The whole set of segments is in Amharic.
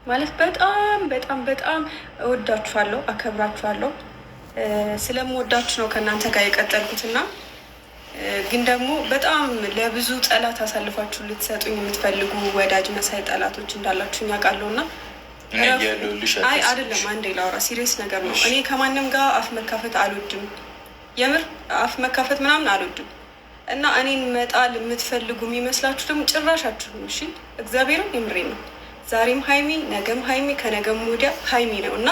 ማለት በጣም በጣም በጣም እወዳችኋለሁ፣ አከብራችኋለሁ። ስለምወዳችሁ ነው ከእናንተ ጋር የቀጠልኩትና ግን ደግሞ በጣም ለብዙ ጠላት አሳልፋችሁ ልትሰጡኝ የምትፈልጉ ወዳጅ መሳይ ጠላቶች እንዳላችሁ ያውቃለሁ። እና አይ አይደለም፣ አንዴ ላውራ፣ ሲሪየስ ነገር ነው። እኔ ከማንም ጋር አፍ መካፈት አልወድም፣ የምር አፍ መካፈት ምናምን አልወድም። እና እኔን መጣል የምትፈልጉ የሚመስላችሁ ደግሞ ጭራሻችሁ ነው። እሺ እግዚአብሔርም የምሬ ነው። ዛሬም ሀይሚ፣ ነገም ሀይሚ፣ ከነገም ወዲያ ሀይሚ ነው። እና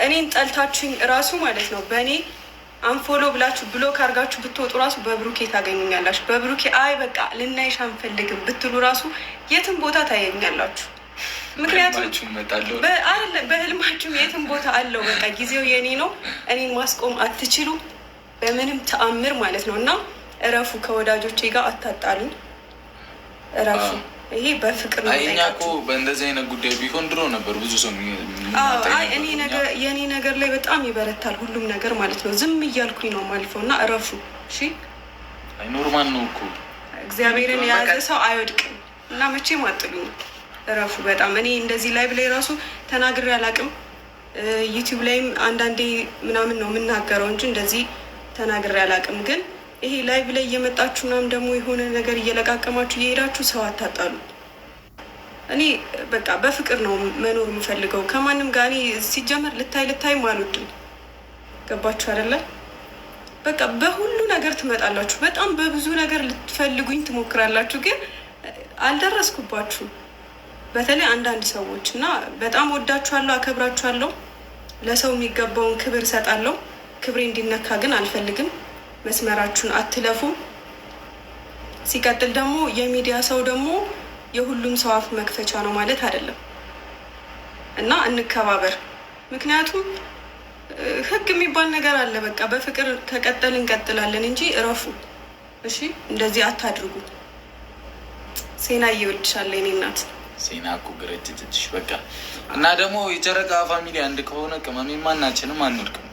እኔን ጠልታችሁኝ እራሱ ማለት ነው በእኔ አንፎሎ ብላችሁ ብሎክ አድርጋችሁ ብትወጡ ራሱ በብሩኬ ታገኙኛላችሁ። በብሩኬ አይ በቃ ልናይሽ አንፈልግም ብትሉ ራሱ የትም ቦታ ታገኛላችሁ። ምክንያቱም በህልማችሁም የትም ቦታ አለው። በቃ ጊዜው የኔ ነው። እኔን ማስቆም አትችሉ በምንም ተአምር ማለት ነው። እና እረፉ፣ ከወዳጆቼ ጋር አታጣሉኝ፣ እረፉ። ይሄ በፍቅር ነው። እኛ እኮ በእንደዚህ አይነት ጉዳይ ቢሆን ድሮ ነበር ብዙ ሰው የኔ ነገር ላይ በጣም ይበረታል ሁሉም ነገር ማለት ነው። ዝም እያልኩኝ ነው ማልፈው እና እረፉ። እሺ ኖርማል ነው እኮ እግዚአብሔርን የያዘ ሰው አይወድቅም እና መቼም አጥሉኝ፣ እረፉ። በጣም እኔ እንደዚህ ላይቭ ላይ ራሱ ተናግሬ አላውቅም። ዩቲዩብ ላይም አንዳንዴ ምናምን ነው የምናገረው እንጂ እንደዚህ ተናግሬ አላውቅም። ግን ይሄ ላይቭ ላይ እየመጣችሁ ምናምን ደግሞ የሆነ ነገር እየለቃቀማችሁ እየሄዳችሁ ሰው አታጣሉ። እኔ በቃ በፍቅር ነው መኖር የምፈልገው ከማንም ጋር። እኔ ሲጀመር ልታይም አልወድም። ገባችሁ አይደለ? በቃ በሁሉ ነገር ትመጣላችሁ፣ በጣም በብዙ ነገር ልትፈልጉኝ ትሞክራላችሁ፣ ግን አልደረስኩባችሁም። በተለይ አንዳንድ ሰዎች እና በጣም ወዳችኋለሁ፣ አከብራችኋለሁ። ለሰው የሚገባውን ክብር እሰጣለሁ። ክብሬ እንዲነካ ግን አልፈልግም። መስመራችሁን አትለፉ። ሲቀጥል ደግሞ የሚዲያ ሰው ደግሞ የሁሉም ሰው አፍ መክፈቻ ነው ማለት አይደለም እና እንከባበር። ምክንያቱም ሕግ የሚባል ነገር አለ። በቃ በፍቅር ከቀጠል እንቀጥላለን እንጂ እረፉ። እሺ እንደዚህ አታድርጉ። ሴና እየወልድሻለሁ የኔ እናት። ሴና እኮ ግረጅትሽ በቃ። እና ደግሞ የጨረቃ ፋሚሊ አንድ ከሆነ ቅመሜ ማናችንም አንወድቅም።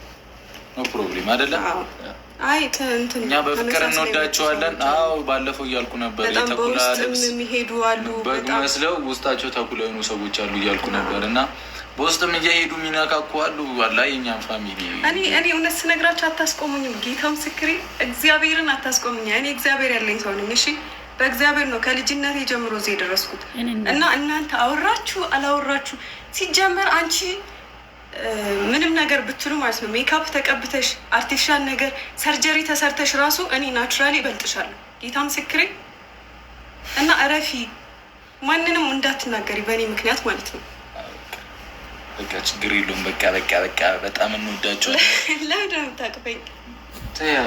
ኖ ፕሮብሌም አይደለም። አይ እኛ በፍቅር እንወዳቸዋለን። አዎ ባለፈው እያልኩ ነበር። የተኩላ ልብስ የሚሄዱ አሉ በግ መስለው ውስጣቸው ተኩላ የሆኑ ሰዎች አሉ እያልኩ ነበር። እና በውስጥም እየሄዱ የሚነካኩ አሉ። ዋላ የእኛም ፋሚሊ እኔ እውነት ስነግራቸው አታስቆሙኝም። ጌታ ምስክሬ፣ እግዚአብሔርን አታስቆሙኝ። እኔ እግዚአብሔር ያለኝ ሰው ነኝ። እሺ በእግዚአብሔር ነው ከልጅነቴ ጀምሮ እዚህ የደረስኩት። እና እናንተ አወራችሁ አላወራችሁ ሲጀመር አንቺ ምንም ነገር ብትሉ ማለት ነው ሜካፕ ተቀብተሽ አርቲፊሻል ነገር ሰርጀሪ ተሰርተሽ ራሱ እኔ ናቹራሊ እበልጥሻለሁ። ጌታ ምስክሬ። እና እረፊ፣ ማንንም እንዳትናገሪ በእኔ ምክንያት ማለት ነው። በቃ ችግር የለውም። በቃ በጣም እንወዳቸዋለን። ለምንድን ነው የምታቅፈኝ?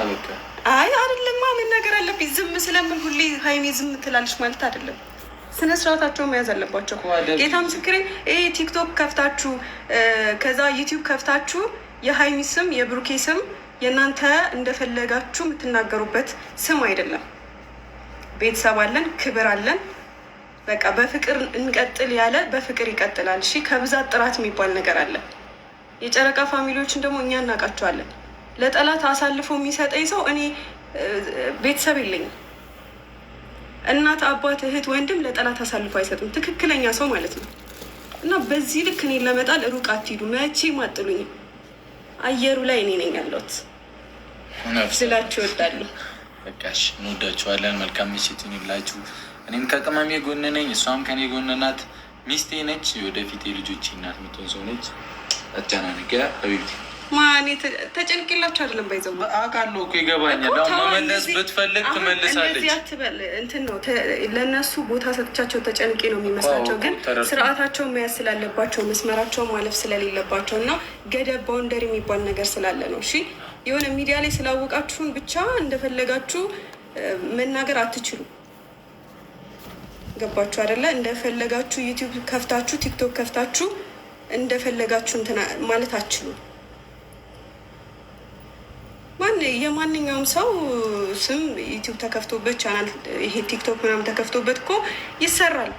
በቃ አይ አይደለማ፣ ምን ነገር አለብኝ? ዝም ስለምን ሁሌ ሀይሜ ዝም ትላለች ማለት አይደለም። ስነ ስርዓታቸው መያዝ አለባቸው። ጌታ ምስክሬ። ይሄ ቲክቶክ ከፍታችሁ ከዛ ዩቲዩብ ከፍታችሁ የሀይሚ ስም የብሩኬ ስም የእናንተ እንደፈለጋችሁ የምትናገሩበት ስም አይደለም። ቤተሰብ አለን፣ ክብር አለን። በቃ በፍቅር እንቀጥል ያለ በፍቅር ይቀጥላል። እሺ ከብዛት ጥራት የሚባል ነገር አለ። የጨረቃ ፋሚሊዎችን ደግሞ እኛ እናውቃቸዋለን። ለጠላት አሳልፎ የሚሰጠኝ ሰው እኔ ቤተሰብ የለኝም። እናት፣ አባት፣ እህት፣ ወንድም ለጠላት አሳልፎ አይሰጥም። ትክክለኛ ሰው ማለት ነው። እና በዚህ ልክ እኔን ለመጣል ሩቅ አትሂዱ። መቼም አጥሉኝም። አየሩ ላይ እኔ ነኝ ያለሁት ስላችሁ እወዳለሁ። በቃሽ፣ እንወዳችኋለን። መልካም ምሽት ይሁንላችሁ። እኔም ከቅመሜ ጎን ነኝ፣ እሷም ከኔ ጎን ናት። ሚስቴ ነች፣ ወደፊት የልጆቼ እናት የምትሆን ሰው ነች። አጨናንቀ ሀቢብቲ ማኔ ተጨንቅላችሁ አይደለም ባይዘው አውቃለሁ እኮ ይገባኛል። አሁን መመለስ ብትፈልግ ትመልሳለች። እንትን ነው ለእነሱ ቦታ ሰጥቻቸው ተጨንቄ ነው የሚመስላቸው፣ ግን ስርዓታቸውን መያዝ ስላለባቸው መስመራቸውን ማለፍ ስለሌለባቸው እና ገደብ ባውንደሪ የሚባል ነገር ስላለ ነው። እሺ የሆነ ሚዲያ ላይ ስላወቃችሁን ብቻ እንደፈለጋችሁ መናገር አትችሉ። ገባችሁ አይደለ? እንደፈለጋችሁ ዩቲዩብ ከፍታችሁ ቲክቶክ ከፍታችሁ እንደፈለጋችሁ እንትን ማለት አትችሉ። የማንኛውም ሰው ስም ዩቲዩብ ተከፍቶበት ቻናል ይሄ ቲክቶክ ምናምን ተከፍቶበት እኮ ይሰራል።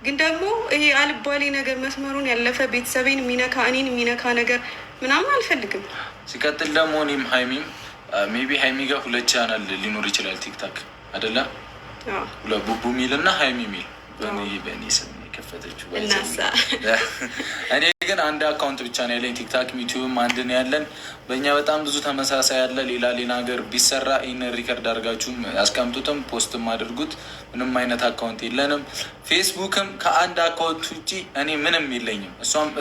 ግን ደግሞ ይሄ አልባሌ ነገር መስመሩን ያለፈ ቤተሰቤን የሚነካ እኔን የሚነካ ነገር ምናምን አልፈልግም። ሲቀጥል ደግሞ እኔም ሀይሚም ሜቢ ሀይሚ ጋር 2 ቻናል ሊኖር ይችላል ቲክታክ አይደለ? ቡቡ ሚል እና ሀይሚ ሚል በእኔ ስም የከፈተችው። እናሳ እኔ ግን አንድ አካውንት ብቻ ነው ያለኝ፣ ቲክታክም ዩቲዩብም አንድ ነው ያለን። በእኛ በጣም ብዙ ተመሳሳይ ያለ ሌላ ነገር ቢሰራ ይህን ሪከርድ አድርጋችሁም ያስቀምጡትም ፖስትም አድርጉት። ምንም አይነት አካውንት የለንም። ፌስቡክም ከአንድ አካውንት ውጭ እኔ ምንም የለኝም።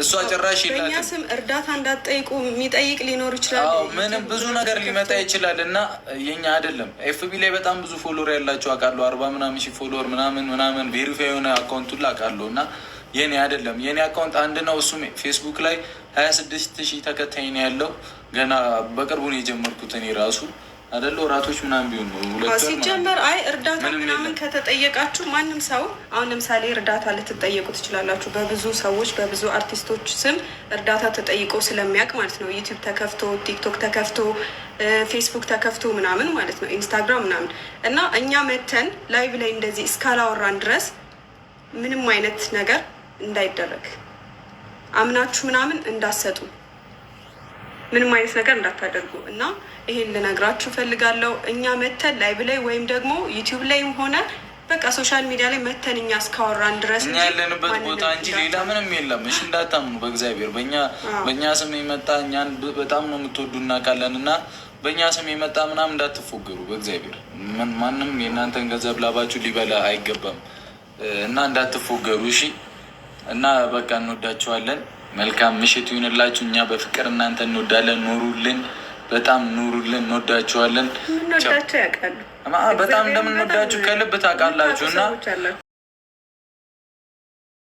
እሷ ጭራሽ የላትም። በእኛ ስም እርዳታ እንዳትጠይቁ የሚጠይቅ ሊኖር ይችላል። ምንም ብዙ ነገር ሊመጣ ይችላል እና የኛ አይደለም። ኤፍቢ ላይ በጣም ብዙ ፎሎወር ያላቸው አውቃለሁ። 40 ምናምን ሺህ ፎሎወር ምናምን ቬሪፋይ የሆነ አካውንቱን አውቃለሁ እና የኔ አይደለም። የኔ አካውንት አንድ ነው። እሱም ፌስቡክ ላይ 26,000 ተከታይ ነው ያለው። ገና በቅርቡ ነው የጀመርኩት እኔ ራሱ አይደለ ወራቶች ምናምን ቢሆን ነው ሲጀመር። አይ እርዳታ ምናምን ከተጠየቃችሁ ማንም ሰው አሁን ለምሳሌ እርዳታ ልትጠየቁ ትችላላችሁ። በብዙ ሰዎች በብዙ አርቲስቶች ስም እርዳታ ተጠይቆ ስለሚያውቅ ማለት ነው። ዩቲዩብ ተከፍቶ፣ ቲክቶክ ተከፍቶ፣ ፌስቡክ ተከፍቶ ምናምን ማለት ነው፣ ኢንስታግራም ምናምን እና እኛ መተን ላይቭ ላይ እንደዚህ እስካላወራን ድረስ ምንም አይነት ነገር እንዳይደረግ አምናችሁ ምናምን እንዳሰጡ ምንም አይነት ነገር እንዳታደርጉ እና ይሄን ልነግራችሁ ፈልጋለሁ። እኛ መተን ላይቭ ላይ ወይም ደግሞ ዩቲዩብ ላይም ሆነ በቃ ሶሻል ሚዲያ ላይ መተን እኛ እስካወራን ድረስ እኛ ያለንበት ቦታ እንጂ ሌላ ምንም የለም። እሺ እንዳታምኑ በእግዚአብሔር። በእኛ ስም የመጣ እኛን በጣም ነው የምትወዱ እናውቃለን እና በእኛ ስም የመጣ ምናምን እንዳትፎገሩ በእግዚአብሔር። ማንም የእናንተን ገንዘብ ላባችሁ ሊበላ አይገባም እና እንዳትፎገሩ እሺ። እና በቃ እንወዳችኋለን። መልካም ምሽት ይሁንላችሁ። እኛ በፍቅር እናንተ እንወዳለን። ኑሩልን፣ በጣም ኑሩልን። እንወዳችኋለን። እንወዳቸው ያውቃሉ። በጣም እንደምንወዳችሁ ከልብ ታውቃላችሁ እና